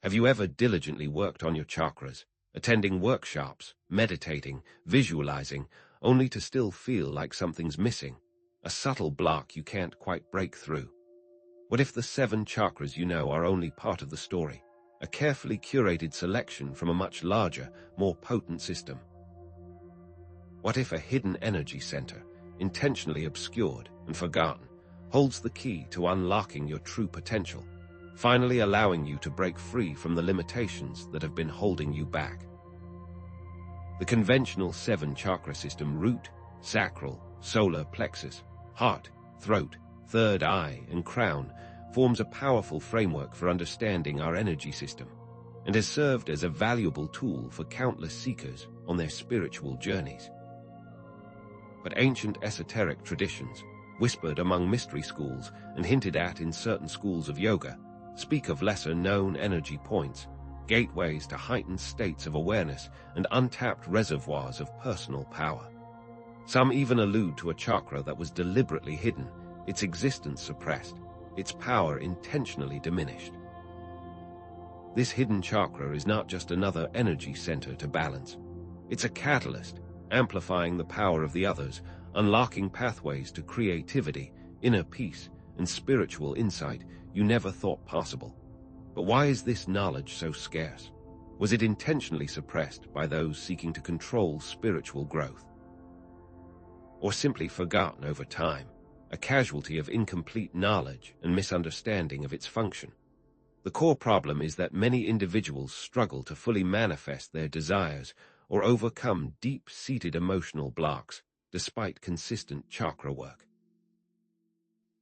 Have you ever diligently worked on your chakras, attending workshops, meditating, visualizing, only to still feel like something's missing, a subtle block you can't quite break through? What if the 7 chakras you know are only part of the story, a carefully curated selection from a much larger, more potent system? What if a hidden energy center, intentionally obscured and forgotten, holds the key to unlocking your true potential, finally allowing you to break free from the limitations that have been holding you back? The conventional 7 chakra system, root, sacral, solar plexus, heart, throat, third eye, and crown, forms a powerful framework for understanding our energy system and has served as a valuable tool for countless seekers on their spiritual journeys. But ancient esoteric traditions, whispered among mystery schools and hinted at in certain schools of yoga, speak of lesser-known energy points, gateways to heightened states of awareness and untapped reservoirs of personal power. Some even allude to a chakra that was deliberately hidden, its existence suppressed, its power intentionally diminished. This hidden chakra is not just another energy center to balance. It's a catalyst, amplifying the power of the others, unlocking pathways to creativity, inner peace, and spiritual insight you never thought possible. But why is this knowledge so scarce? Was it intentionally suppressed by those seeking to control spiritual growth? Or simply forgotten over time, a casualty of incomplete knowledge and misunderstanding of its function? The core problem is that many individuals struggle to fully manifest their desires or overcome deep-seated emotional blocks despite consistent chakra work.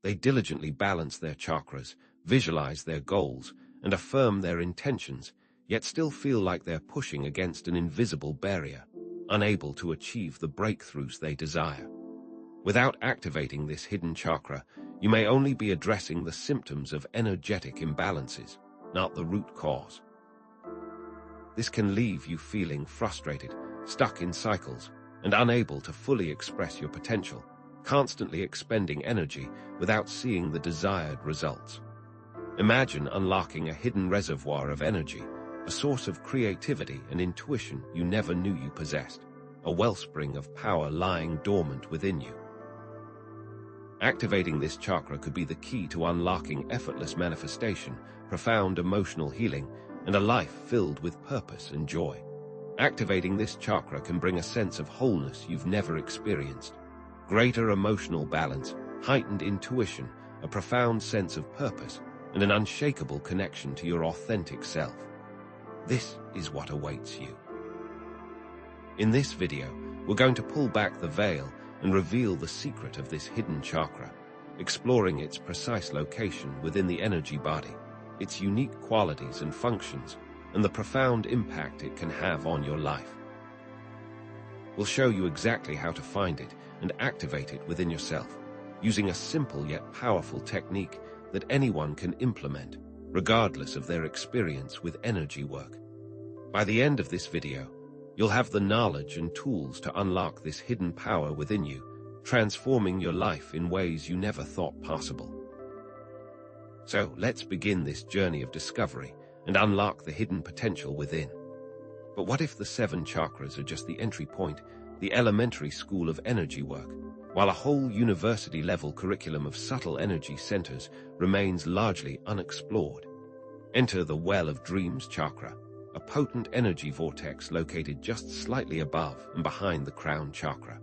They diligently balance their chakras, visualize their goals, and affirm their intentions, yet still feel like they're pushing against an invisible barrier, unable to achieve the breakthroughs they desire. Without activating this hidden chakra, you may only be addressing the symptoms of energetic imbalances, not the root cause. This can leave you feeling frustrated, stuck in cycles, and unable to fully express your potential, constantly expending energy without seeing the desired results. Imagine unlocking a hidden reservoir of energy, a source of creativity and intuition you never knew you possessed, a wellspring of power lying dormant within you. Activating this chakra could be the key to unlocking effortless manifestation, profound emotional healing, and a life filled with purpose and joy. Activating this chakra can bring a sense of wholeness you've never experienced, greater emotional balance, heightened intuition, a profound sense of purpose, and an unshakable connection to your authentic self. This is what awaits you. In this video, we're going to pull back the veil and reveal the secret of this hidden chakra, exploring its precise location within the energy body, its unique qualities and functions, and the profound impact it can have on your life. We'll show you exactly how to find it and activate it within yourself, using a simple yet powerful technique that anyone can implement, regardless of their experience with energy work. By the end of this video, you'll have the knowledge and tools to unlock this hidden power within you, transforming your life in ways you never thought possible. So let's begin this journey of discovery and unlock the hidden potential within. But what if the 7 chakras are just the entry point, the elementary school of energy work, while a whole university-level curriculum of subtle energy centers remains largely unexplored? Enter the Well of Dreams chakra, a potent energy vortex located just slightly above and behind the crown chakra.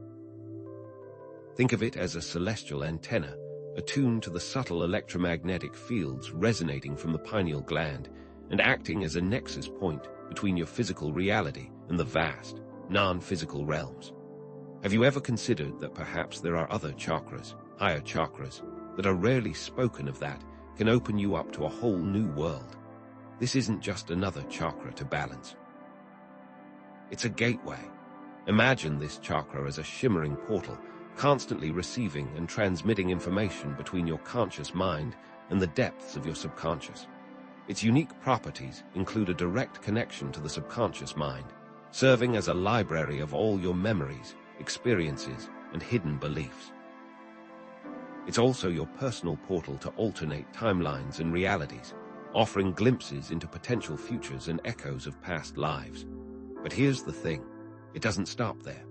Think of it as a celestial antenna, attuned to the subtle electromagnetic fields resonating from the pineal gland and acting as a nexus point between your physical reality and the vast, non-physical realms. Have you ever considered that perhaps there are other chakras, higher chakras, that are rarely spoken of that can open you up to a whole new world? This isn't just another chakra to balance. It's a gateway. Imagine this chakra as a shimmering portal, constantly receiving and transmitting information between your conscious mind and the depths of your subconscious. Its unique properties include a direct connection to the subconscious mind, serving as a library of all your memories, experiences, and hidden beliefs. It's also your personal portal to alternate timelines and realities, offering glimpses into potential futures and echoes of past lives. But here's the thing, it doesn't stop there.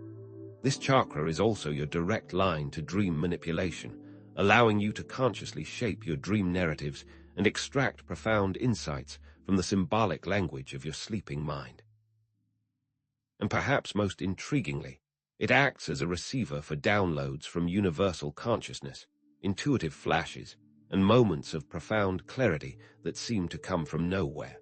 This chakra is also your direct line to dream manipulation, allowing you to consciously shape your dream narratives and extract profound insights from the symbolic language of your sleeping mind. And perhaps most intriguingly, it acts as a receiver for downloads from universal consciousness, intuitive flashes, and moments of profound clarity that seem to come from nowhere.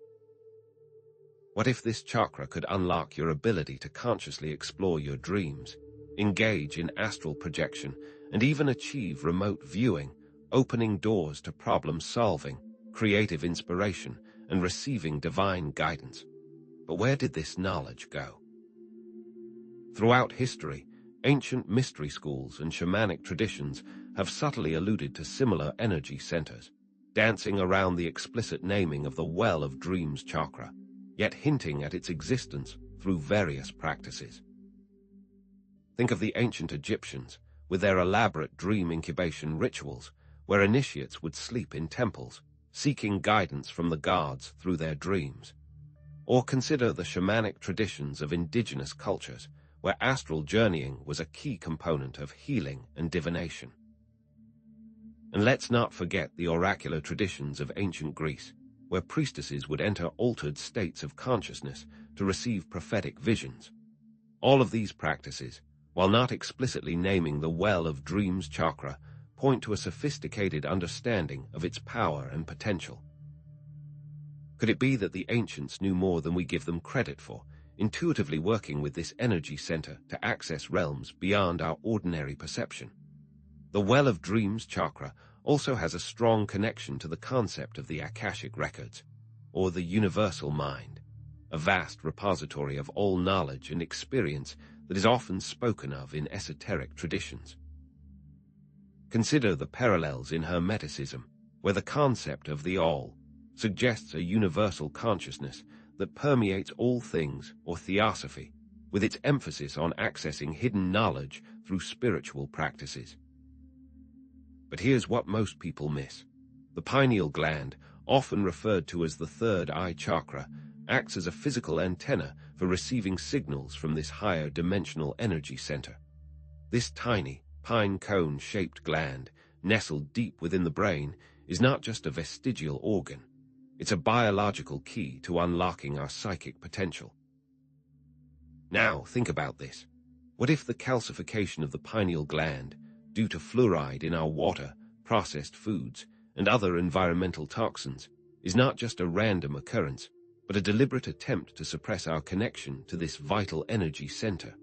What if this chakra could unlock your ability to consciously explore your dreams, engage in astral projection, and even achieve remote viewing, opening doors to problem-solving, creative inspiration, and receiving divine guidance? But where did this knowledge go? Throughout history, ancient mystery schools and shamanic traditions have subtly alluded to similar energy centers, dancing around the explicit naming of the Well of Dreams chakra, yet hinting at its existence through various practices. Think of the ancient Egyptians, with their elaborate dream incubation rituals, where initiates would sleep in temples, seeking guidance from the gods through their dreams. Or consider the shamanic traditions of indigenous cultures, where astral journeying was a key component of healing and divination. And let's not forget the oracular traditions of ancient Greece, where priestesses would enter altered states of consciousness to receive prophetic visions. All of these practices, while not explicitly naming the Well of Dreams chakra, point to a sophisticated understanding of its power and potential. Could it be that the ancients knew more than we give them credit for, intuitively working with this energy center to access realms beyond our ordinary perception? The Well of Dreams chakra also has a strong connection to the concept of the Akashic records, or the universal mind, a vast repository of all knowledge and experience that is often spoken of in esoteric traditions. Consider the parallels in Hermeticism, where the concept of the all suggests a universal consciousness that permeates all things, or theosophy, with its emphasis on accessing hidden knowledge through spiritual practices. But here's what most people miss. The pineal gland, often referred to as the third eye chakra, acts as a physical antenna for receiving signals from this higher dimensional energy center. This tiny, pine cone-shaped gland, nestled deep within the brain, is not just a vestigial organ. It's a biological key to unlocking our psychic potential. Now, think about this. What if the calcification of the pineal gland, due to fluoride in our water, processed foods, and other environmental toxins, is not just a random occurrence, but a deliberate attempt to suppress our connection to this vital energy center?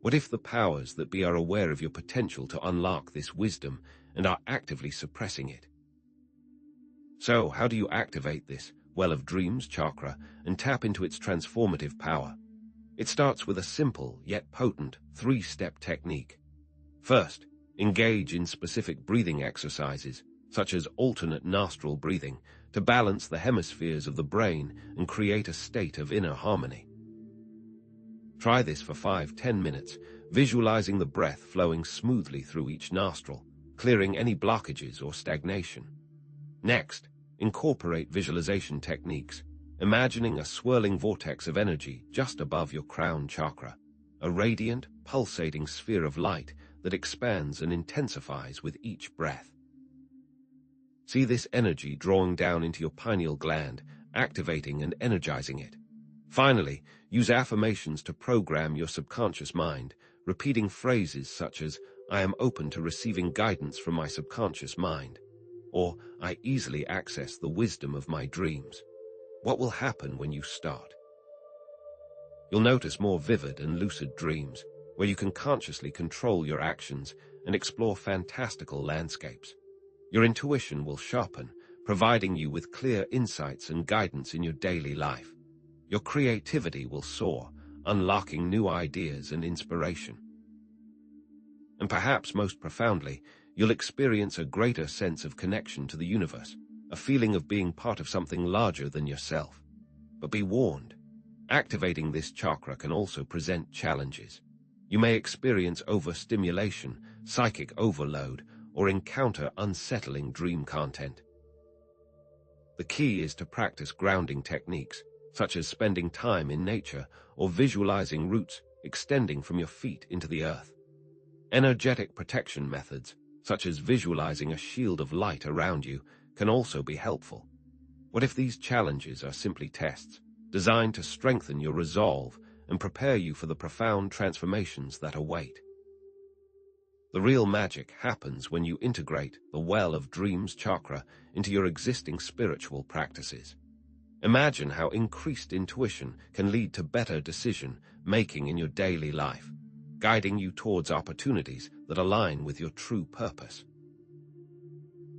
What if the powers that be are aware of your potential to unlock this wisdom and are actively suppressing it? So, how do you activate this Well of Dreams chakra and tap into its transformative power? It starts with a simple yet potent 3-step technique. First, engage in specific breathing exercises, such as alternate nostril breathing, to balance the hemispheres of the brain and create a state of inner harmony. Try this for 5-10 minutes, visualizing the breath flowing smoothly through each nostril, clearing any blockages or stagnation. Next, incorporate visualization techniques, imagining a swirling vortex of energy just above your crown chakra, a radiant, pulsating sphere of light that expands and intensifies with each breath. See this energy drawing down into your pineal gland, activating and energizing it. Finally, use affirmations to program your subconscious mind, repeating phrases such as, "I am open to receiving guidance from my subconscious mind," or "I easily access the wisdom of my dreams." What will happen when you start? You'll notice more vivid and lucid dreams, where you can consciously control your actions and explore fantastical landscapes. Your intuition will sharpen, providing you with clear insights and guidance in your daily life. Your creativity will soar, unlocking new ideas and inspiration. And perhaps most profoundly, you'll experience a greater sense of connection to the universe, a feeling of being part of something larger than yourself. But be warned, activating this chakra can also present challenges. You may experience overstimulation, psychic overload, or encounter unsettling dream content. The key is to practice grounding techniques, such as spending time in nature or visualizing roots extending from your feet into the earth. Energetic protection methods, such as visualizing a shield of light around you, can also be helpful. What if these challenges are simply tests, designed to strengthen your resolve and prepare you for the profound transformations that await? The real magic happens when you integrate the Well of Dreams chakra into your existing spiritual practices. Imagine how increased intuition can lead to better decision-making in your daily life, guiding you towards opportunities that align with your true purpose.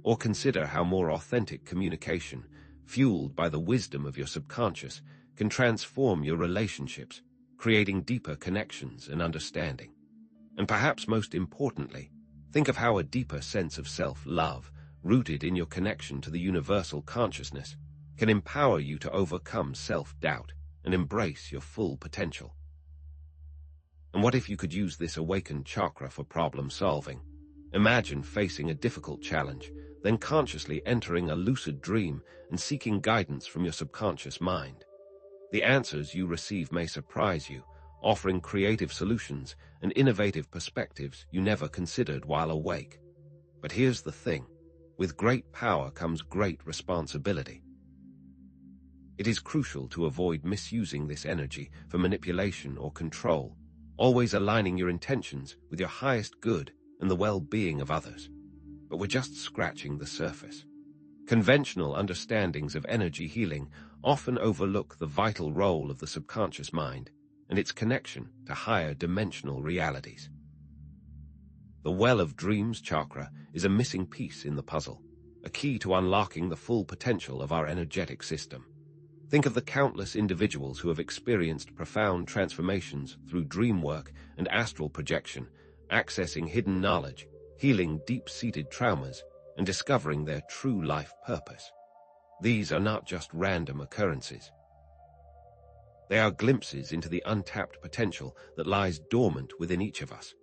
Or consider how more authentic communication, fueled by the wisdom of your subconscious, can transform your relationships, creating deeper connections and understanding. And perhaps most importantly, think of how a deeper sense of self-love, rooted in your connection to the universal consciousness, can empower you to overcome self-doubt and embrace your full potential. And what if you could use this awakened chakra for problem-solving? Imagine facing a difficult challenge, then consciously entering a lucid dream and seeking guidance from your subconscious mind. The answers you receive may surprise you, offering creative solutions and innovative perspectives you never considered while awake. But here's the thing: with great power comes great responsibility. It is crucial to avoid misusing this energy for manipulation or control, always aligning your intentions with your highest good and the well-being of others. But we're just scratching the surface. Conventional understandings of energy healing often overlook the vital role of the subconscious mind and its connection to higher dimensional realities. The Well of Dreams chakra is a missing piece in the puzzle, a key to unlocking the full potential of our energetic system. Think of the countless individuals who have experienced profound transformations through dream work and astral projection, accessing hidden knowledge, healing deep-seated traumas, and discovering their true life purpose. These are not just random occurrences. They are glimpses into the untapped potential that lies dormant within each of us.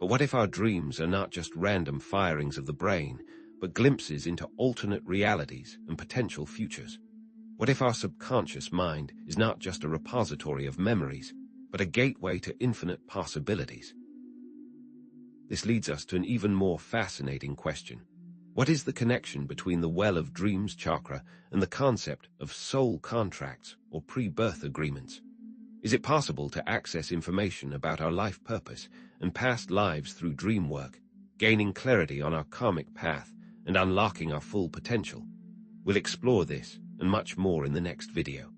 But what if our dreams are not just random firings of the brain, but glimpses into alternate realities and potential futures? What if our subconscious mind is not just a repository of memories, but a gateway to infinite possibilities? This leads us to an even more fascinating question. What is the connection between the Well of Dreams chakra and the concept of soul contracts or pre-birth agreements? Is it possible to access information about our life purpose and past lives through dream work, gaining clarity on our karmic path and unlocking our full potential? We'll explore this and much more in the next video.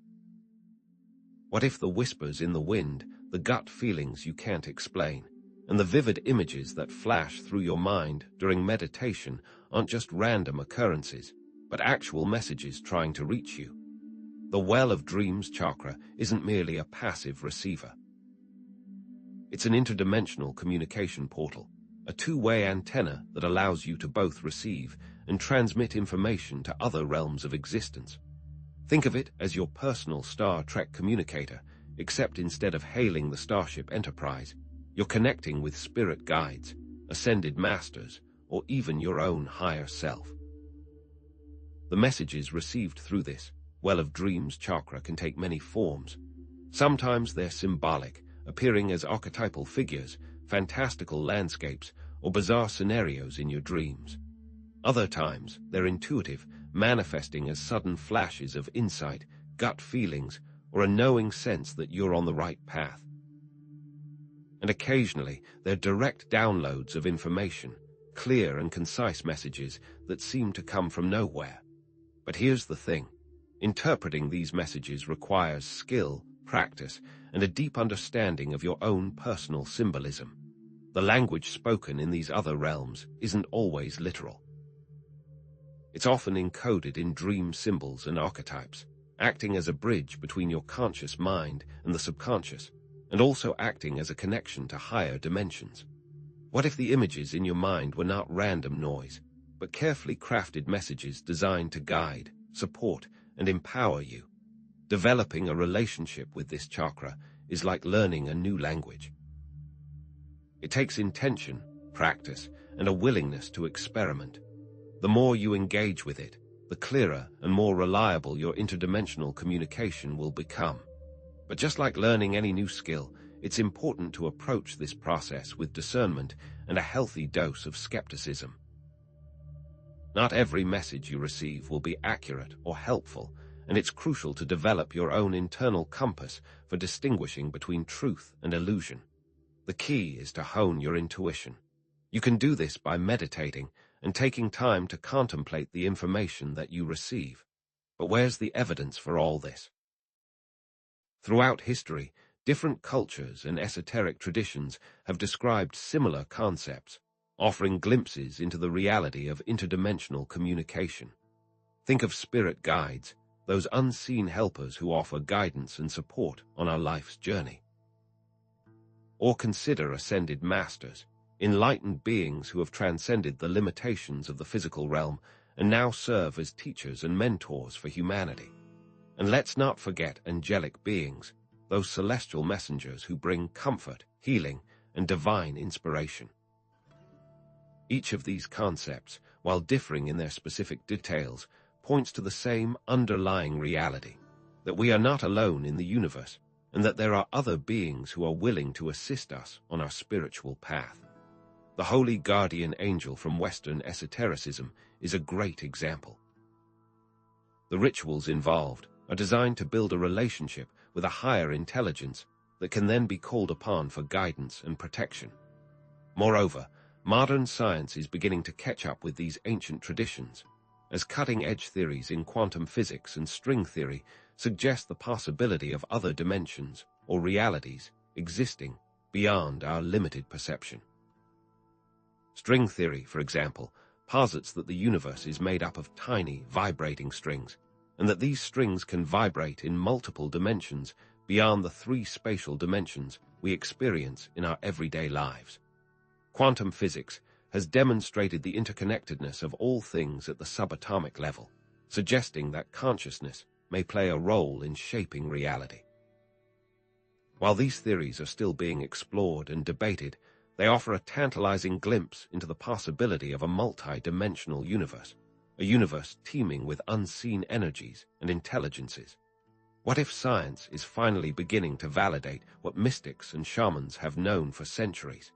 What if the whispers in the wind, the gut feelings you can't explain, and the vivid images that flash through your mind during meditation aren't just random occurrences, but actual messages trying to reach you? The Well of Dreams chakra isn't merely a passive receiver. It's an interdimensional communication portal, a two-way antenna that allows you to both receive and transmit information to other realms of existence. Think of it as your personal Star Trek communicator, except instead of hailing the Starship Enterprise, you're connecting with spirit guides, ascended masters, or even your own higher self. The messages received through this Well of Dreams chakra can take many forms. Sometimes they're symbolic, appearing as archetypal figures, fantastical landscapes, or bizarre scenarios in your dreams. Other times, they're intuitive, manifesting as sudden flashes of insight, gut feelings, or a knowing sense that you're on the right path. And occasionally, they're direct downloads of information, clear and concise messages that seem to come from nowhere. But here's the thing: interpreting these messages requires skill, practice, and a deep understanding of your own personal symbolism. The language spoken in these other realms isn't always literal. It's often encoded in dream symbols and archetypes, acting as a bridge between your conscious mind and the subconscious, and also acting as a connection to higher dimensions. What if the images in your mind were not random noise, but carefully crafted messages designed to guide, support, and empower you? Developing a relationship with this chakra is like learning a new language. It takes intention, practice, and a willingness to experiment. The more you engage with it, the the clearer and more reliable your interdimensional communication will become. But just like learning any new skill, it's important to approach this process with discernment and a healthy dose of skepticism. Not every message you receive will be accurate or helpful, and it's crucial to develop your own internal compass for distinguishing between truth and illusion. The key is to hone your intuition. You can do this by meditating and taking time to contemplate the information that you receive. But where's the evidence for all this? Throughout history, different cultures and esoteric traditions have described similar concepts, offering glimpses into the reality of interdimensional communication. Think of spirit guides, those unseen helpers who offer guidance and support on our life's journey. Or consider ascended masters, enlightened beings who have transcended the limitations of the physical realm and now serve as teachers and mentors for humanity. And let's not forget angelic beings, those celestial messengers who bring comfort, healing, and divine inspiration. Each of these concepts, while differing in their specific details, points to the same underlying reality, that we are not alone in the universe, and that there are other beings who are willing to assist us on our spiritual path. The holy guardian angel from Western esotericism is a great example. The rituals involved are designed to build a relationship with a higher intelligence that can then be called upon for guidance and protection. Moreover, modern science is beginning to catch up with these ancient traditions, as cutting-edge theories in quantum physics and string theory suggest the possibility of other dimensions or realities existing beyond our limited perception. String theory, for example, posits that the universe is made up of tiny, vibrating strings, and that these strings can vibrate in multiple dimensions beyond the three spatial dimensions we experience in our everyday lives. Quantum physics has demonstrated the interconnectedness of all things at the subatomic level, suggesting that consciousness may play a role in shaping reality. While these theories are still being explored and debated, they offer a tantalizing glimpse into the possibility of a multi-dimensional universe, a universe teeming with unseen energies and intelligences. What if science is finally beginning to validate what mystics and shamans have known for centuries?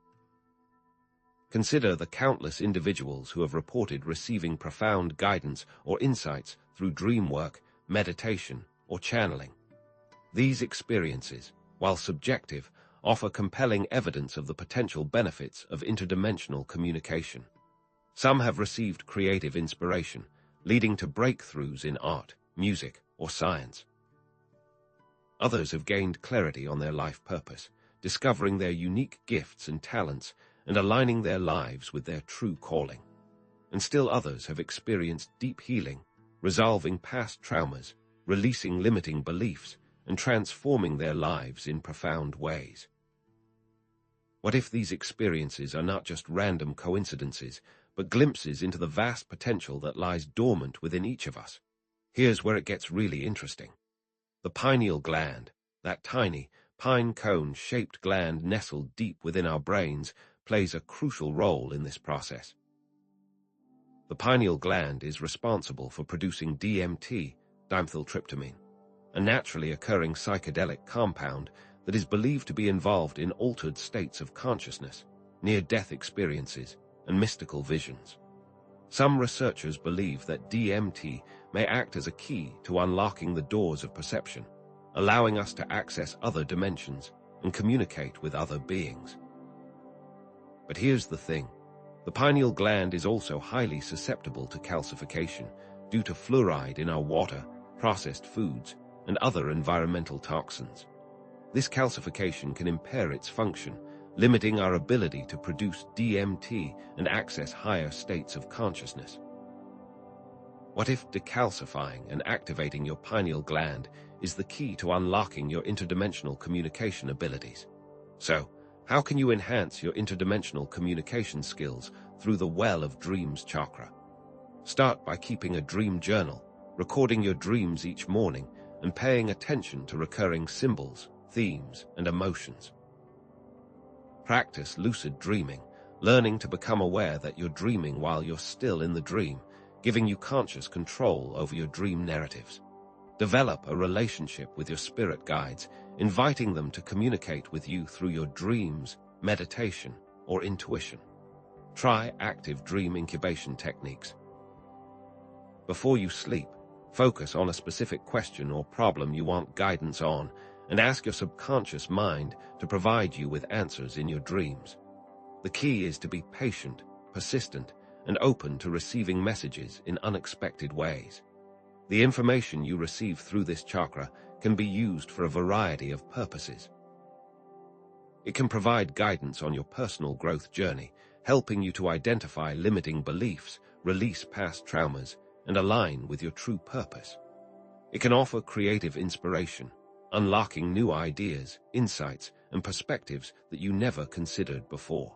Consider the countless individuals who have reported receiving profound guidance or insights through dream work, meditation, or channeling. These experiences, while subjective, offer compelling evidence of the potential benefits of interdimensional communication. Some have received creative inspiration, leading to breakthroughs in art, music, or science. Others have gained clarity on their life purpose, discovering their unique gifts and talents and aligning their lives with their true calling. And still others have experienced deep healing, resolving past traumas, releasing limiting beliefs, and transforming their lives in profound ways. What if these experiences are not just random coincidences, but glimpses into the vast potential that lies dormant within each of us? Here's where it gets really interesting. The pineal gland, that tiny, pine cone-shaped gland nestled deep within our brains, plays a crucial role in this process. The pineal gland is responsible for producing DMT, dimethyltryptamine, a naturally occurring psychedelic compound that is believed to be involved in altered states of consciousness, near-death experiences, and mystical visions. Some researchers believe that DMT may act as a key to unlocking the doors of perception, allowing us to access other dimensions and communicate with other beings. But here's the thing. The pineal gland is also highly susceptible to calcification due to fluoride in our water, processed foods, and other environmental toxins. This calcification can impair its function, limiting our ability to produce DMT and access higher states of consciousness. What if decalcifying and activating your pineal gland is the key to unlocking your interdimensional communication abilities? So, how can you enhance your interdimensional communication skills through the Well of Dreams chakra? Start by keeping a dream journal, recording your dreams each morning, and paying attention to recurring symbols, themes, and emotions. Practice lucid dreaming, learning to become aware that you're dreaming while you're still in the dream, giving you conscious control over your dream narratives. Develop a relationship with your spirit guides, inviting them to communicate with you through your dreams, meditation, or intuition. Try active dream incubation techniques. Before you sleep, focus on a specific question or problem you want guidance on, and ask your subconscious mind to provide you with answers in your dreams. The key is to be patient, persistent, and open to receiving messages in unexpected ways. The information you receive through this chakra can be used for a variety of purposes. It can provide guidance on your personal growth journey, helping you to identify limiting beliefs, release past traumas, and align with your true purpose. It can offer creative inspiration, unlocking new ideas, insights, and perspectives that you never considered before.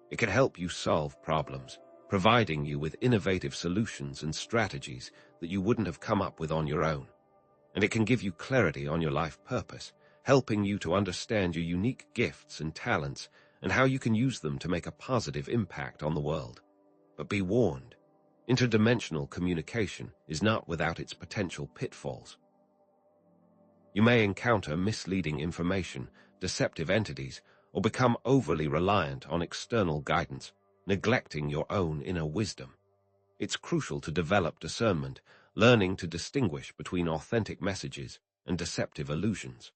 It can help you solve problems, providing you with innovative solutions and strategies that you wouldn't have come up with on your own. And it can give you clarity on your life purpose, helping you to understand your unique gifts and talents and how you can use them to make a positive impact on the world. But be warned, interdimensional communication is not without its potential pitfalls. You may encounter misleading information, deceptive entities, or become overly reliant on external guidance, neglecting your own inner wisdom. It's crucial to develop discernment, learning to distinguish between authentic messages and deceptive illusions.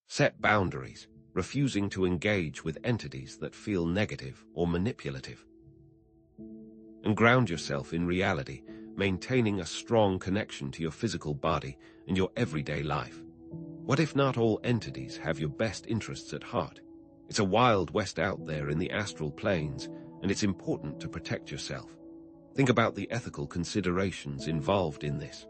Set boundaries, refusing to engage with entities that feel negative or manipulative. And ground yourself in reality, maintaining a strong connection to your physical body and your everyday life. What if not all entities have your best interests at heart? It's a wild west out there in the astral planes, and it's important to protect yourself. Think about the ethical considerations involved in this.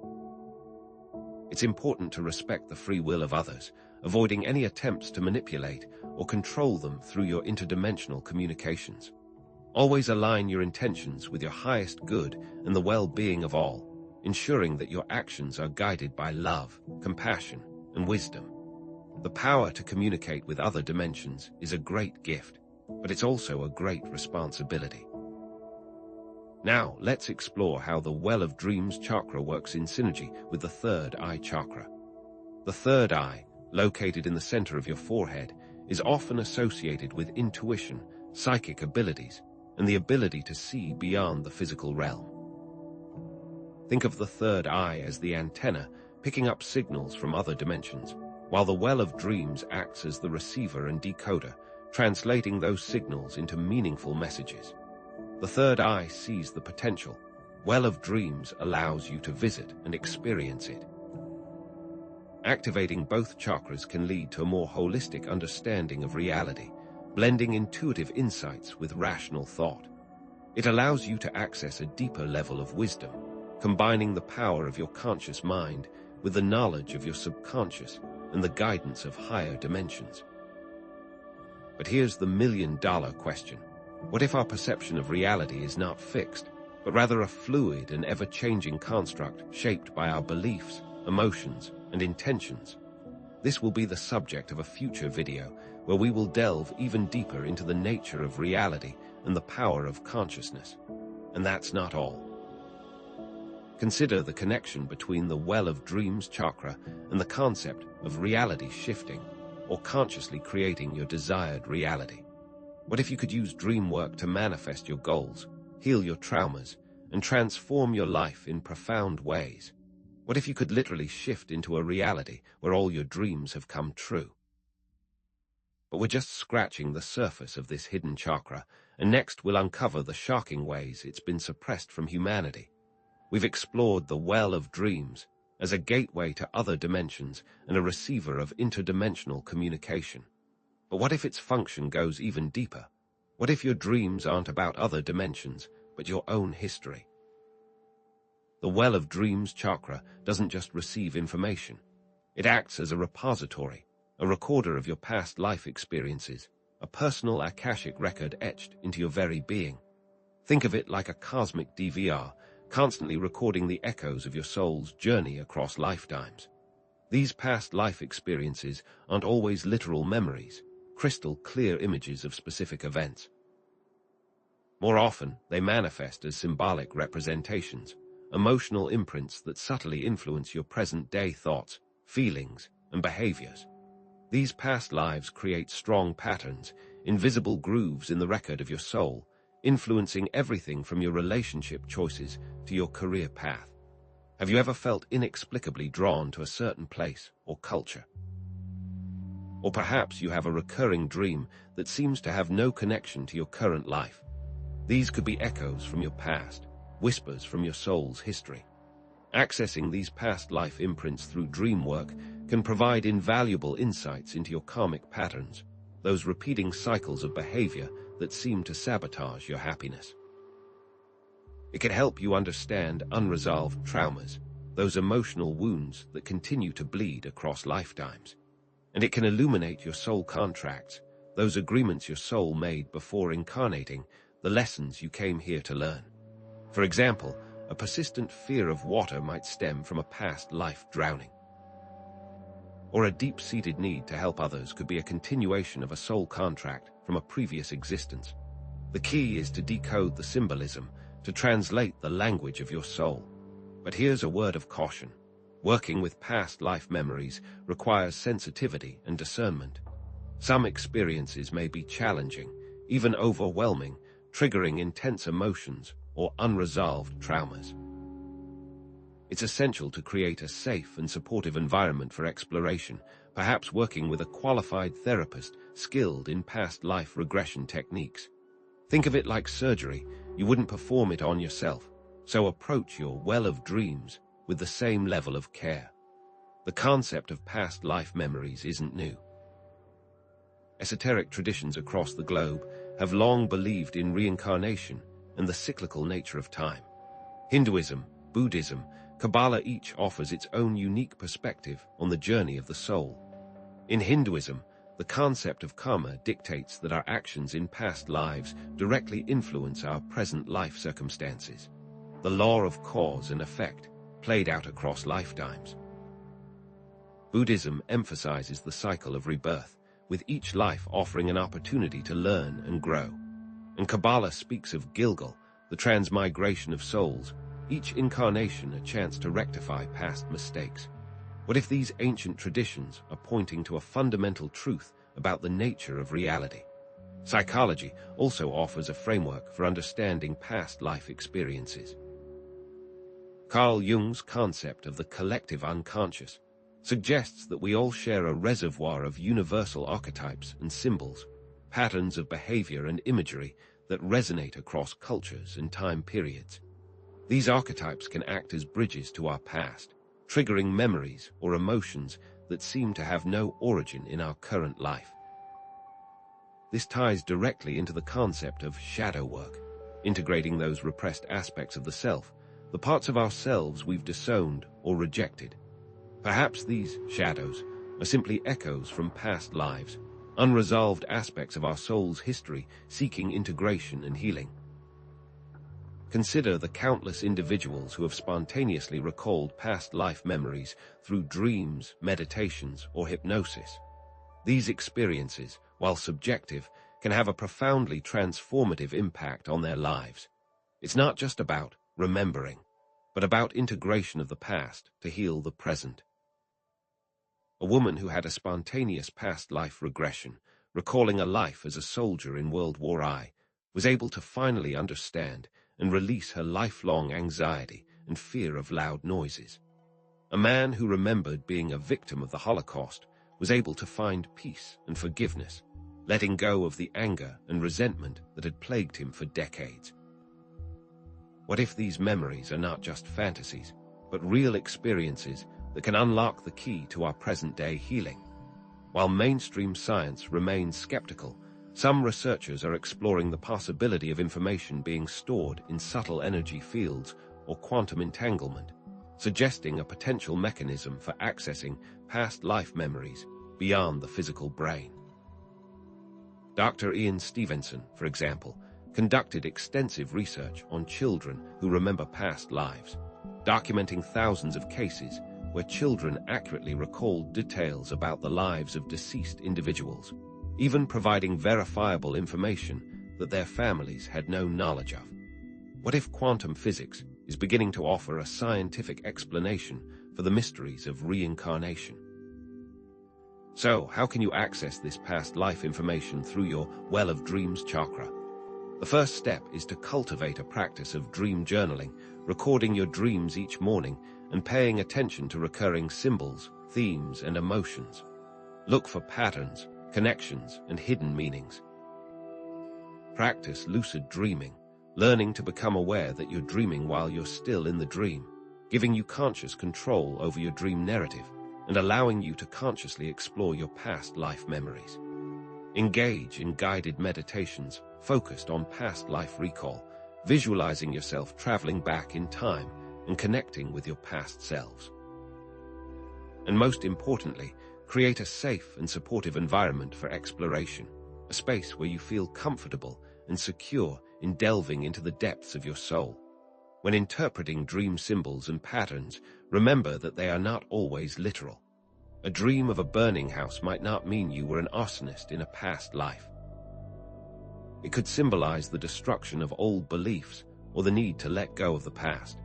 It's important to respect the free will of others, avoiding any attempts to manipulate or control them through your interdimensional communications. Always align your intentions with your highest good and the well-being of all, ensuring that your actions are guided by love, compassion, and wisdom. The power to communicate with other dimensions is a great gift, but it's also a great responsibility. Now, let's explore how the Well of Dreams chakra works in synergy with the third eye chakra. The third eye, located in the center of your forehead, is often associated with intuition, psychic abilities, and the ability to see beyond the physical realm. Think of the third eye as the antenna, picking up signals from other dimensions, while the Well of Dreams acts as the receiver and decoder, translating those signals into meaningful messages. The third eye sees the potential. Well of Dreams allows you to visit and experience it. Activating both chakras can lead to a more holistic understanding of reality, blending intuitive insights with rational thought. It allows you to access a deeper level of wisdom, combining the power of your conscious mind with the knowledge of your subconscious and the guidance of higher dimensions. But here's the million-dollar question. What if our perception of reality is not fixed, but rather a fluid and ever-changing construct shaped by our beliefs, emotions, and intentions? This will be the subject of a future video where we will delve even deeper into the nature of reality and the power of consciousness. And that's not all. Consider the connection between the Well of Dreams chakra and the concept of reality shifting, or consciously creating your desired reality. What if you could use dream work to manifest your goals, heal your traumas, and transform your life in profound ways? What if you could literally shift into a reality where all your dreams have come true? But we're just scratching the surface of this hidden chakra, and next we'll uncover the shocking ways it's been suppressed from humanity. We've explored the Well of Dreams as a gateway to other dimensions and a receiver of interdimensional communication. But what if its function goes even deeper? What if your dreams aren't about other dimensions, but your own history? The Well of Dreams chakra doesn't just receive information. It acts as a repository, a recorder of your past life experiences, a personal Akashic record etched into your very being. Think of it like a cosmic DVR, constantly recording the echoes of your soul's journey across lifetimes. These past life experiences aren't always literal memories, crystal clear images of specific events. More often, they manifest as symbolic representations, emotional imprints that subtly influence your present-day thoughts, feelings, and behaviors. These past lives create strong patterns, invisible grooves in the record of your soul, influencing everything from your relationship choices to your career path. Have you ever felt inexplicably drawn to a certain place or culture? Or perhaps you have a recurring dream that seems to have no connection to your current life. These could be echoes from your past, whispers from your soul's history. Accessing these past life imprints through dream work can provide invaluable insights into your karmic patterns, those repeating cycles of behavior that seem to sabotage your happiness. It can help you understand unresolved traumas, those emotional wounds that continue to bleed across lifetimes. And it can illuminate your soul contracts, those agreements your soul made before incarnating, the lessons you came here to learn. For example, a persistent fear of water might stem from a past life drowning. Or a deep-seated need to help others could be a continuation of a soul contract from a previous existence. The key is to decode the symbolism, to translate the language of your soul. But here's a word of caution. Working with past life memories requires sensitivity and discernment. Some experiences may be challenging, even overwhelming, triggering intense emotions or unresolved traumas. It's essential to create a safe and supportive environment for exploration, perhaps working with a qualified therapist skilled in past life regression techniques. Think of it like surgery. You wouldn't perform it on yourself, so approach your well of dreams with the same level of care. The concept of past life memories isn't new. Esoteric traditions across the globe have long believed in reincarnation and the cyclical nature of time. Hinduism, Buddhism, Kabbalah each offers its own unique perspective on the journey of the soul. In Hinduism, the concept of karma dictates that our actions in past lives directly influence our present life circumstances. The law of cause and effect, played out across lifetimes. Buddhism emphasizes the cycle of rebirth, with each life offering an opportunity to learn and grow. And Kabbalah speaks of Gilgal, the transmigration of souls, each incarnation a chance to rectify past mistakes. What if these ancient traditions are pointing to a fundamental truth about the nature of reality? Psychology also offers a framework for understanding past life experiences. Carl Jung's concept of the collective unconscious suggests that we all share a reservoir of universal archetypes and symbols, patterns of behavior and imagery that resonate across cultures and time periods. These archetypes can act as bridges to our past, triggering memories or emotions that seem to have no origin in our current life. This ties directly into the concept of shadow work, integrating those repressed aspects of the self, the parts of ourselves we've disowned or rejected. Perhaps these shadows are simply echoes from past lives, unresolved aspects of our soul's history seeking integration and healing. Consider the countless individuals who have spontaneously recalled past life memories through dreams, meditations, or hypnosis. These experiences, while subjective, can have a profoundly transformative impact on their lives. It's not just about remembering, but about integration of the past to heal the present. A woman who had a spontaneous past life regression, recalling a life as a soldier in World War I, was able to finally understand and release her lifelong anxiety and fear of loud noises. A man who remembered being a victim of the Holocaust was able to find peace and forgiveness, letting go of the anger and resentment that had plagued him for decades. What if these memories are not just fantasies, but real experiences that can unlock the key to our present-day healing? While mainstream science remains skeptical, some researchers are exploring the possibility of information being stored in subtle energy fields or quantum entanglement, suggesting a potential mechanism for accessing past life memories beyond the physical brain. Dr. Ian Stevenson, for example, conducted extensive research on children who remember past lives, documenting thousands of cases where children accurately recalled details about the lives of deceased individuals, even providing verifiable information that their families had no knowledge of? What if quantum physics is beginning to offer a scientific explanation for the mysteries of reincarnation? So, how can you access this past life information through your Well of Dreams chakra? The first step is to cultivate a practice of dream journaling, recording your dreams each morning and paying attention to recurring symbols, themes, and emotions. Look for patterns, connections, and hidden meanings. Practice lucid dreaming, learning to become aware that you're dreaming while you're still in the dream, giving you conscious control over your dream narrative and allowing you to consciously explore your past life memories. Engage in guided meditations focused on past life recall, visualizing yourself traveling back in time and connecting with your past selves. And most importantly, create a safe and supportive environment for exploration, a space where you feel comfortable and secure in delving into the depths of your soul. When interpreting dream symbols and patterns, remember that they are not always literal. A dream of a burning house might not mean you were an arsonist in a past life. It could symbolize the destruction of old beliefs or the need to let go of the past.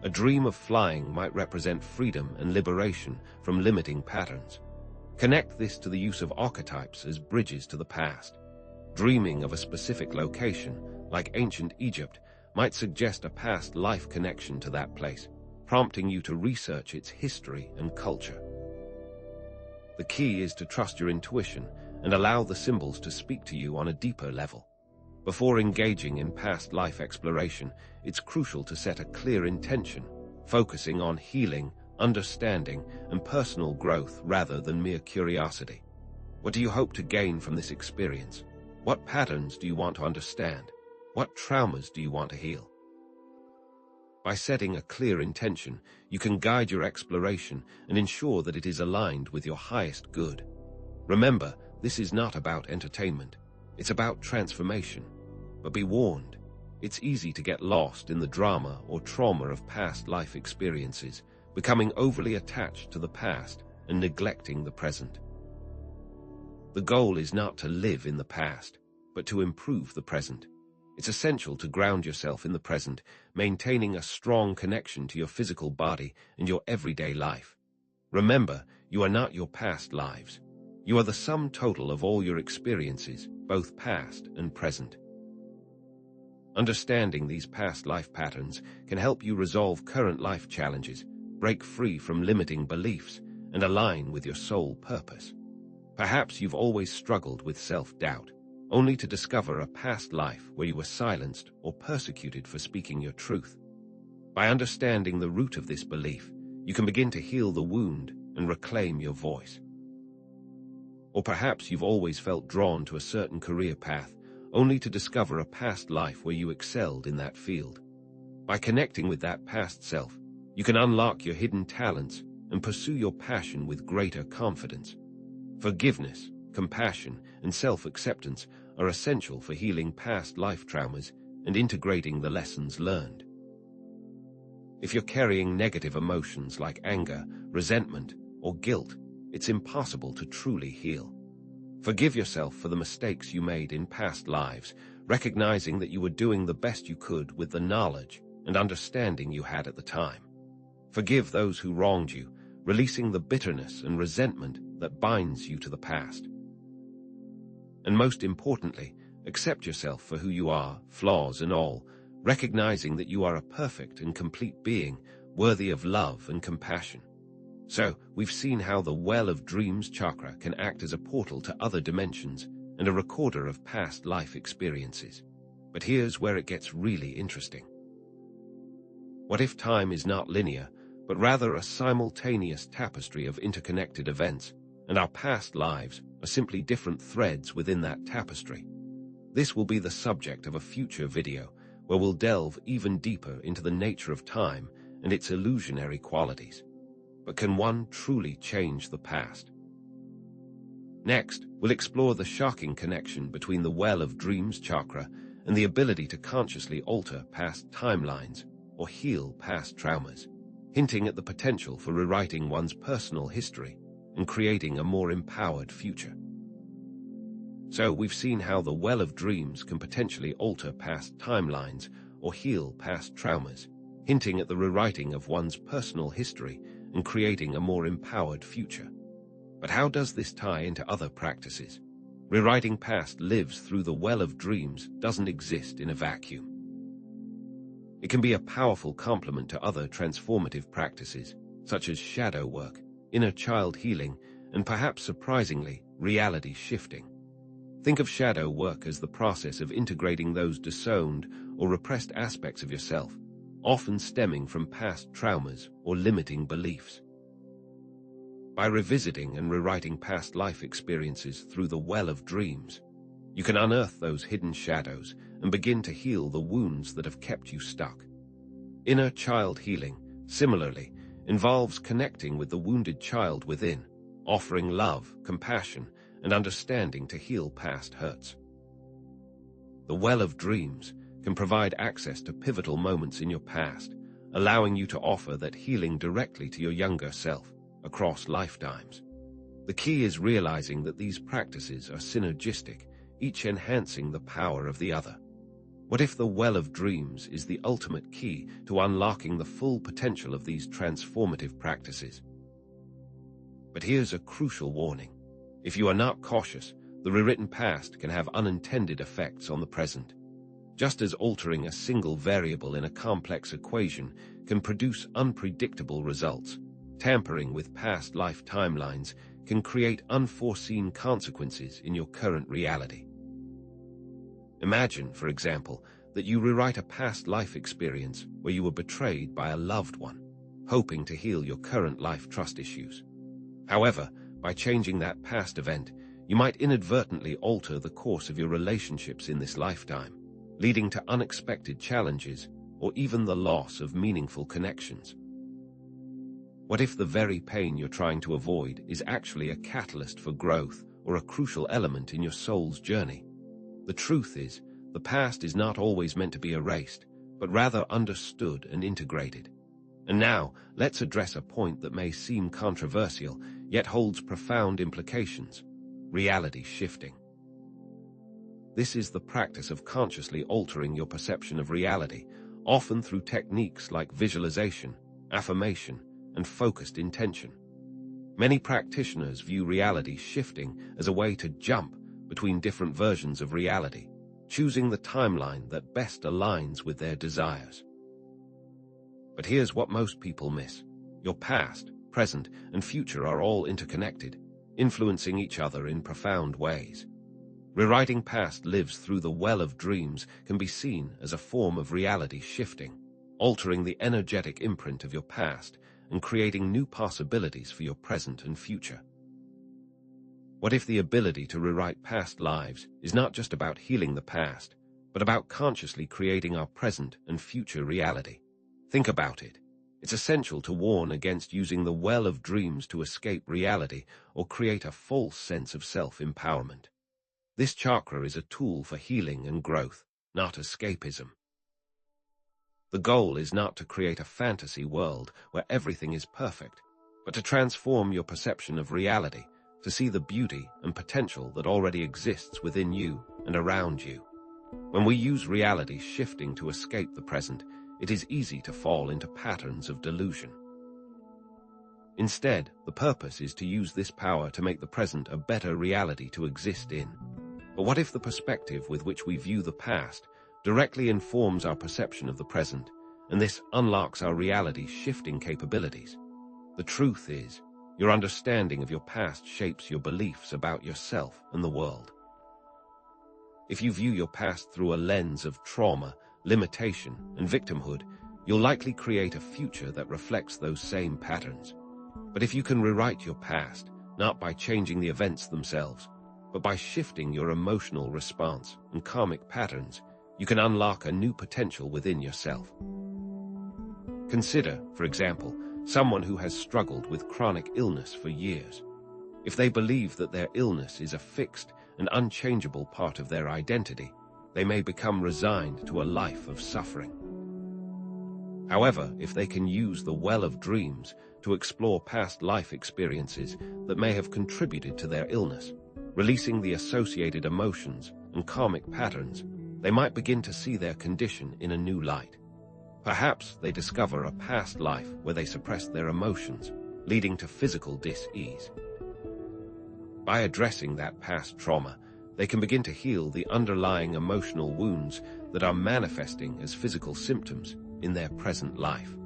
A dream of flying might represent freedom and liberation from limiting patterns. Connect this to the use of archetypes as bridges to the past. Dreaming of a specific location, like ancient Egypt, might suggest a past life connection to that place, prompting you to research its history and culture. The key is to trust your intuition and allow the symbols to speak to you on a deeper level. Before engaging in past life exploration, it's crucial to set a clear intention, focusing on healing, understanding, and personal growth rather than mere curiosity. What do you hope to gain from this experience? What patterns do you want to understand? What traumas do you want to heal? By setting a clear intention, you can guide your exploration and ensure that it is aligned with your highest good. Remember, this is not about entertainment. It's about transformation. But be warned, it's easy to get lost in the drama or trauma of past life experiences, becoming overly attached to the past and neglecting the present. The goal is not to live in the past, but to improve the present. It's essential to ground yourself in the present, maintaining a strong connection to your physical body and your everyday life. Remember, you are not your past lives. You are the sum total of all your experiences, both past and present. Understanding these past life patterns can help you resolve current life challenges, break free from limiting beliefs, and align with your soul purpose. Perhaps you've always struggled with self-doubt, only to discover a past life where you were silenced or persecuted for speaking your truth. By understanding the root of this belief, you can begin to heal the wound and reclaim your voice. Or perhaps you've always felt drawn to a certain career path, only to discover a past life where you excelled in that field. By connecting with that past self, you can unlock your hidden talents and pursue your passion with greater confidence. Forgiveness, compassion, and self-acceptance are essential for healing past life traumas and integrating the lessons learned. If you're carrying negative emotions like anger, resentment, or guilt, it's impossible to truly heal. Forgive yourself for the mistakes you made in past lives, recognizing that you were doing the best you could with the knowledge and understanding you had at the time. Forgive those who wronged you, releasing the bitterness and resentment that binds you to the past. And most importantly, accept yourself for who you are, flaws and all, recognizing that you are a perfect and complete being, worthy of love and compassion. So, we've seen how the Well of Dreams chakra can act as a portal to other dimensions and a recorder of past life experiences. But here's where it gets really interesting. What if time is not linear, but rather a simultaneous tapestry of interconnected events, and our past lives are simply different threads within that tapestry? This will be the subject of a future video, where we'll delve even deeper into the nature of time and its illusionary qualities. But can one truly change the past? Next, we'll explore the shocking connection between the Well of Dreams chakra and the ability to consciously alter past timelines or heal past traumas, hinting at the potential for rewriting one's personal history and creating a more empowered future. So we've seen how the well of dreams can potentially alter past timelines or heal past traumas, hinting at the rewriting of one's personal history and creating a more empowered future. But how does this tie into other practices? Rewriting past lives through the well of dreams doesn't exist in a vacuum. It can be a powerful complement to other transformative practices, such as shadow work, inner child healing, and perhaps surprisingly, reality shifting. Think of shadow work as the process of integrating those disowned or repressed aspects of yourself, often stemming from past traumas or limiting beliefs. By revisiting and rewriting past life experiences through the well of dreams, you can unearth those hidden shadows and begin to heal the wounds that have kept you stuck. Inner child healing, similarly, involves connecting with the wounded child within, offering love, compassion, and understanding to heal past hurts. The well of dreams can provide access to pivotal moments in your past, allowing you to offer that healing directly to your younger self across lifetimes. The key is realizing that these practices are synergistic, each enhancing the power of the other. What if the well of dreams is the ultimate key to unlocking the full potential of these transformative practices? But here's a crucial warning. If you are not cautious, the rewritten past can have unintended effects on the present. Just as altering a single variable in a complex equation can produce unpredictable results, tampering with past life timelines can create unforeseen consequences in your current reality. Imagine, for example, that you rewrite a past life experience where you were betrayed by a loved one, hoping to heal your current life trust issues. However, by changing that past event, you might inadvertently alter the course of your relationships in this lifetime, leading to unexpected challenges or even the loss of meaningful connections. What if the very pain you're trying to avoid is actually a catalyst for growth or a crucial element in your soul's journey? The truth is, the past is not always meant to be erased, but rather understood and integrated. And now, let's address a point that may seem controversial, yet holds profound implications: reality shifting. This is the practice of consciously altering your perception of reality, often through techniques like visualization, affirmation, and focused intention. Many practitioners view reality shifting as a way to jump between different versions of reality, choosing the timeline that best aligns with their desires. But here's what most people miss. Your past, present, and future are all interconnected, influencing each other in profound ways. Rewriting past lives through the well of dreams can be seen as a form of reality shifting, altering the energetic imprint of your past and creating new possibilities for your present and future. What if the ability to rewrite past lives is not just about healing the past, but about consciously creating our present and future reality? Think about it. It's essential to warn against using the well of dreams to escape reality or create a false sense of self-empowerment. This chakra is a tool for healing and growth, not escapism. The goal is not to create a fantasy world where everything is perfect, but to transform your perception of reality, to see the beauty and potential that already exists within you and around you. When we use reality shifting to escape the present, it is easy to fall into patterns of delusion. Instead, the purpose is to use this power to make the present a better reality to exist in. But what if the perspective with which we view the past directly informs our perception of the present, and this unlocks our reality-shifting capabilities? The truth is, your understanding of your past shapes your beliefs about yourself and the world. If you view your past through a lens of trauma, limitation, and victimhood, you'll likely create a future that reflects those same patterns. But if you can rewrite your past, not by changing the events themselves, but by shifting your emotional response and karmic patterns, you can unlock a new potential within yourself. Consider, for example, someone who has struggled with chronic illness for years. If they believe that their illness is a fixed and unchangeable part of their identity, they may become resigned to a life of suffering. However, if they can use the well of dreams to explore past life experiences that may have contributed to their illness, releasing the associated emotions and karmic patterns, they might begin to see their condition in a new light. Perhaps they discover a past life where they suppressed their emotions, leading to physical dis-ease. By addressing that past trauma, they can begin to heal the underlying emotional wounds that are manifesting as physical symptoms in their present life.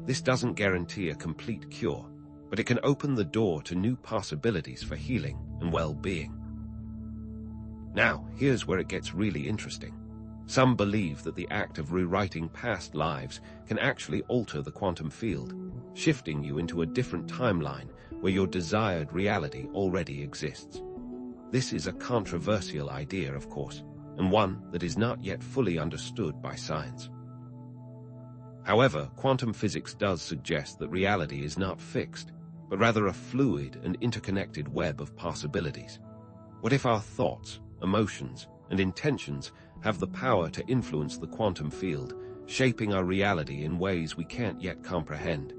This doesn't guarantee a complete cure, but it can open the door to new possibilities for healing and well-being. Now, here's where it gets really interesting. Some believe that the act of rewriting past lives can actually alter the quantum field, shifting you into a different timeline where your desired reality already exists. This is a controversial idea, of course, and one that is not yet fully understood by science. However, quantum physics does suggest that reality is not fixed, but rather a fluid and interconnected web of possibilities. What if our thoughts, emotions, and intentions have the power to influence the quantum field, shaping our reality in ways we can't yet comprehend?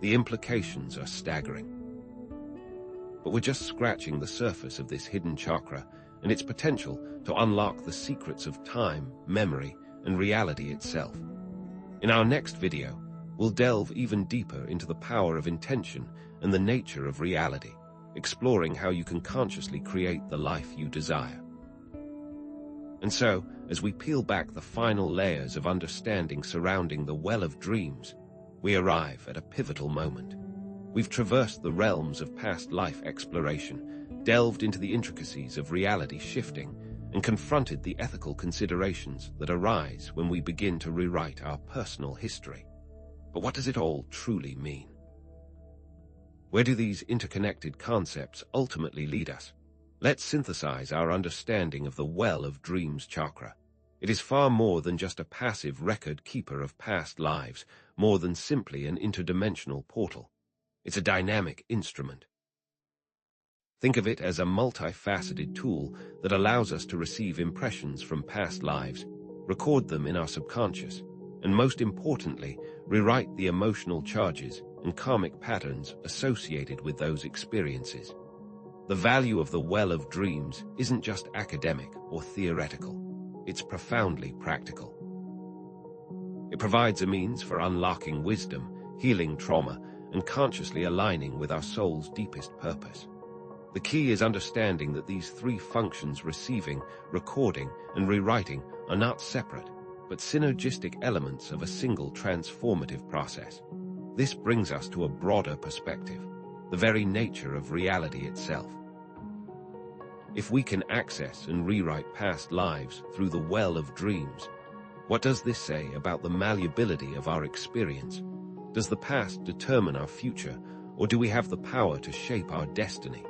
The implications are staggering. But we're just scratching the surface of this hidden chakra and its potential to unlock the secrets of time, memory, and reality itself. In our next video, we'll delve even deeper into the power of intention and the nature of reality, exploring how you can consciously create the life you desire. And so, as we peel back the final layers of understanding surrounding the well of dreams, we arrive at a pivotal moment. We've traversed the realms of past life exploration, delved into the intricacies of reality shifting, and confronted the ethical considerations that arise when we begin to rewrite our personal history. But what does it all truly mean? Where do these interconnected concepts ultimately lead us? Let's synthesize our understanding of the Well of Dreams chakra. It is far more than just a passive record-keeper of past lives, more than simply an interdimensional portal. It's a dynamic instrument. Think of it as a multifaceted tool that allows us to receive impressions from past lives, record them in our subconscious, and most importantly, rewrite the emotional charges and karmic patterns associated with those experiences. The value of the Well of Dreams isn't just academic or theoretical, it's profoundly practical. It provides a means for unlocking wisdom, healing trauma, and consciously aligning with our soul's deepest purpose. The key is understanding that these three functions, receiving, recording, and rewriting, are not separate, but synergistic elements of a single transformative process. This brings us to a broader perspective, the very nature of reality itself. If we can access and rewrite past lives through the Well of Dreams, what does this say about the malleability of our experience? Does the past determine our future, or do we have the power to shape our destiny?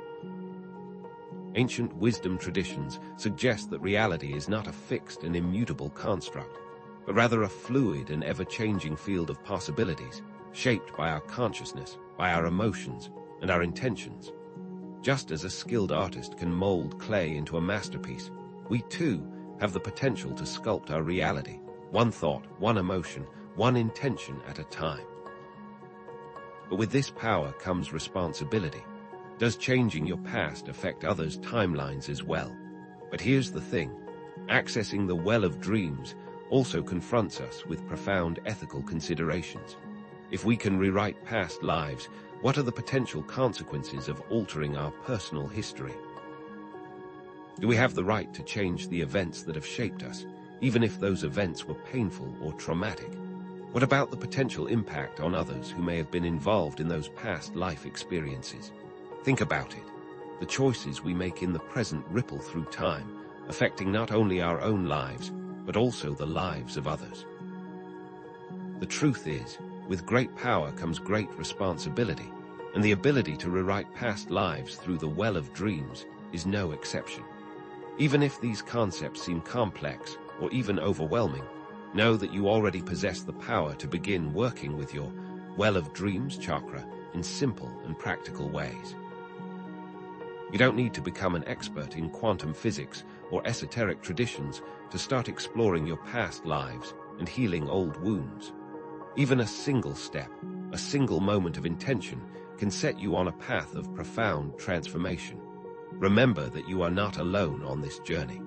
Ancient wisdom traditions suggest that reality is not a fixed and immutable construct, but rather a fluid and ever-changing field of possibilities, shaped by our consciousness, by our emotions, and our intentions. Just as a skilled artist can mold clay into a masterpiece, we too have the potential to sculpt our reality, one thought, one emotion, one intention at a time. But with this power comes responsibility. Does changing your past affect others' timelines as well? But here's the thing. Accessing the Well of Dreams also confronts us with profound ethical considerations. If we can rewrite past lives, what are the potential consequences of altering our personal history? Do we have the right to change the events that have shaped us, even if those events were painful or traumatic? What about the potential impact on others who may have been involved in those past life experiences? Think about it. The choices we make in the present ripple through time, affecting not only our own lives, but also the lives of others. The truth is, with great power comes great responsibility, and the ability to rewrite past lives through the Well of Dreams is no exception. Even if these concepts seem complex or even overwhelming, know that you already possess the power to begin working with your Well of Dreams chakra in simple and practical ways. You don't need to become an expert in quantum physics or esoteric traditions to start exploring your past lives and healing old wounds. Even a single step, a single moment of intention can set you on a path of profound transformation. Remember that you are not alone on this journey.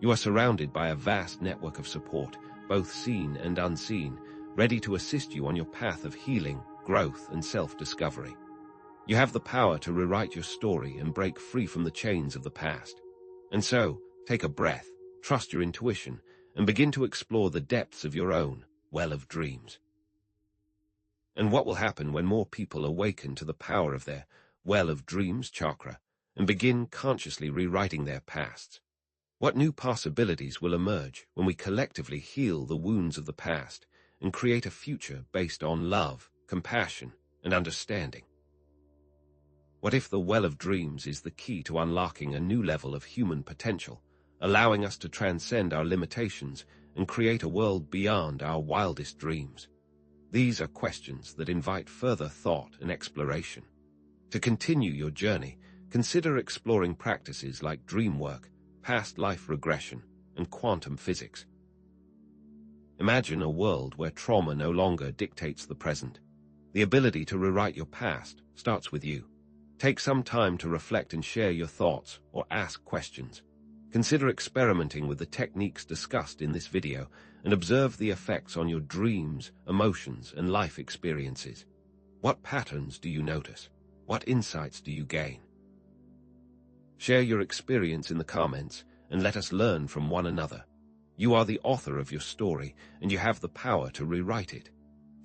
You are surrounded by a vast network of support, both seen and unseen, ready to assist you on your path of healing, growth, and self-discovery. You have the power to rewrite your story and break free from the chains of the past. And so, take a breath, trust your intuition, and begin to explore the depths of your own well of dreams. And what will happen when more people awaken to the power of their well of dreams chakra and begin consciously rewriting their pasts? What new possibilities will emerge when we collectively heal the wounds of the past and create a future based on love, compassion, and understanding? What if the well of dreams is the key to unlocking a new level of human potential, allowing us to transcend our limitations and create a world beyond our wildest dreams? These are questions that invite further thought and exploration. To continue your journey, consider exploring practices like dream work, past life regression, and quantum physics. Imagine a world where trauma no longer dictates the present. The ability to rewrite your past starts with you. Take some time to reflect and share your thoughts or ask questions. Consider experimenting with the techniques discussed in this video and observe the effects on your dreams, emotions, and life experiences. What patterns do you notice? What insights do you gain? Share your experience in the comments and let us learn from one another. You are the author of your story and you have the power to rewrite it.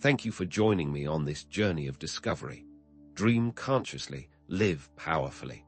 Thank you for joining me on this journey of discovery. Dream consciously, live powerfully.